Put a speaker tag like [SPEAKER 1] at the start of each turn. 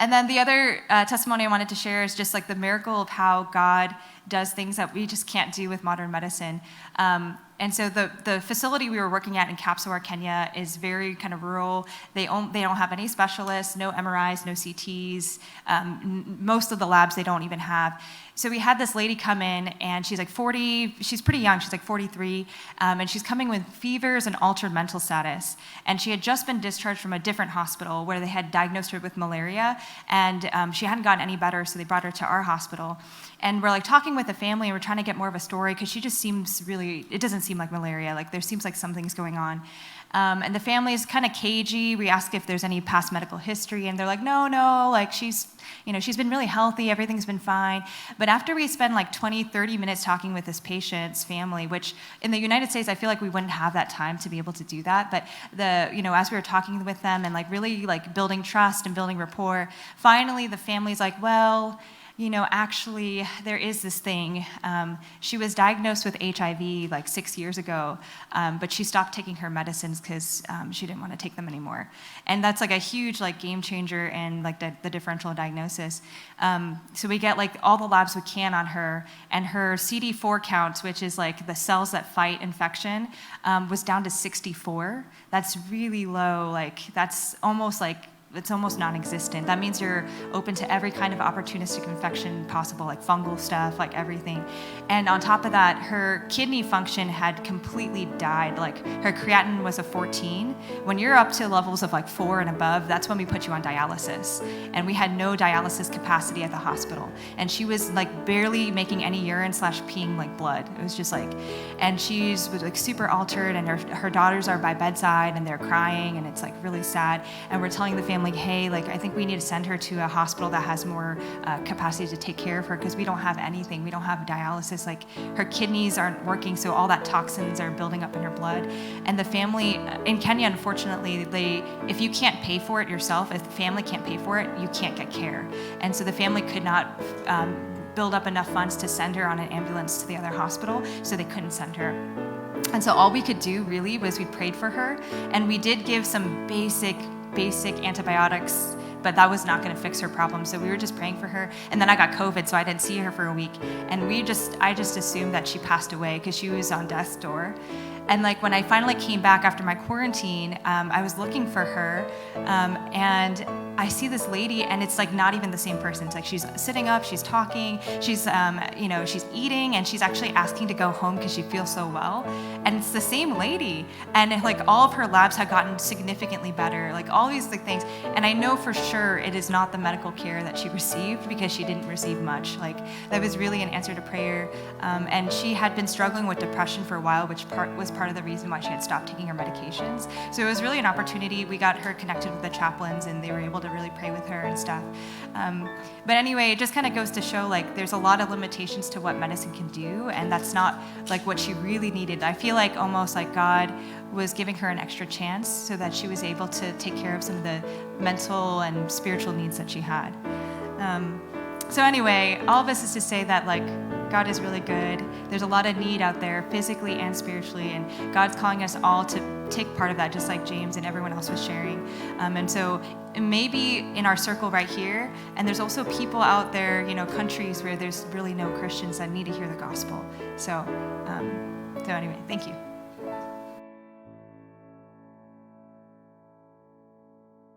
[SPEAKER 1] And then the other testimony I wanted to share is just like the miracle of how God does things that we just can't do with modern medicine. And so the facility we were working at in Kapsawar, Kenya is very kind of rural. They don't have any specialists, no MRIs, no CTs. Most of the labs they don't even have. So we had this lady come in, and she's like 40, she's pretty young, she's like 43, and she's coming with fevers and altered mental status. And she had just been discharged from a different hospital where they had diagnosed her with malaria, and she hadn't gotten any better, so they brought her to our hospital. And we're like talking with the family, and we're trying to get more of a story, because she just seems really, it doesn't seem like malaria, like there seems like something's going on. And the family is kind of cagey. We ask if there's any past medical history, and they're like, no, like she's been really healthy, everything's been fine. But after we spend like 20, 30 minutes talking with this patient's family, which in the United States, I feel like we wouldn't have that time to be able to do that. But as we were talking with them and like really like building trust and building rapport, finally the family's like, well, actually, there is this thing. She was diagnosed with HIV like 6 years ago, but she stopped taking her medicines because she didn't want to take them anymore. And that's like a huge like game changer in like the differential diagnosis. So we get like all the labs we can on her, and her CD4 count, which is like the cells that fight infection, was down to 64. That's really low. Like that's almost like it's almost non-existent. That means you're open to every kind of opportunistic infection possible, like fungal stuff, like everything. And on top of that, her kidney function had completely died. Like her creatinine was a 14. When you're up to levels of like 4 and above, that's when we put you on dialysis. And we had no dialysis capacity at the hospital. And she was like barely making any urine/peeing like blood. It was just like, and she's like super altered, and her daughters are by bedside and they're crying, and it's like really sad. And we're telling the family, like, hey, like I think we need to send her to a hospital that has more capacity to take care of her, because we don't have anything. We don't have dialysis. Like her kidneys aren't working, so all that toxins are building up in her blood. And the family in Kenya, unfortunately, if you can't pay for it yourself, if the family can't pay for it, you can't get care. And so the family could not build up enough funds to send her on an ambulance to the other hospital, so they couldn't send her. And so all we could do really was we prayed for her, and we did give some basic antibiotics, but that was not going to fix her problem. So we were just praying for her. And then I got COVID, so I didn't see her for a week. And I just assumed that she passed away because she was on death's door. And like when I finally came back after my quarantine, I was looking for her, and I see this lady, and it's like not even the same person. It's like she's sitting up, she's talking, she's she's eating, and she's actually asking to go home because she feels so well. And it's the same lady. And like all of her labs had gotten significantly better, like all these like things. And I know for sure it is not the medical care that she received, because she didn't receive much. Like that was really an answer to prayer. And she had been struggling with depression for a while, which was part of the reason why she had stopped taking her medications. So it was really an opportunity. We got her connected with the chaplains, and they were able to really pray with her and stuff. But anyway, it just kind of goes to show like there's a lot of limitations to what medicine can do, and that's not like what she really needed. I feel like almost like God was giving her an extra chance so that she was able to take care of some of the mental and spiritual needs that she had. So anyway, all of this is to say that like God is really good. There's a lot of need out there, physically and spiritually, and God's calling us all to take part of that, just like James and everyone else was sharing. And so maybe in our circle right here, and there's also people out there, countries where there's really no Christians that need to hear the gospel. So anyway, thank you.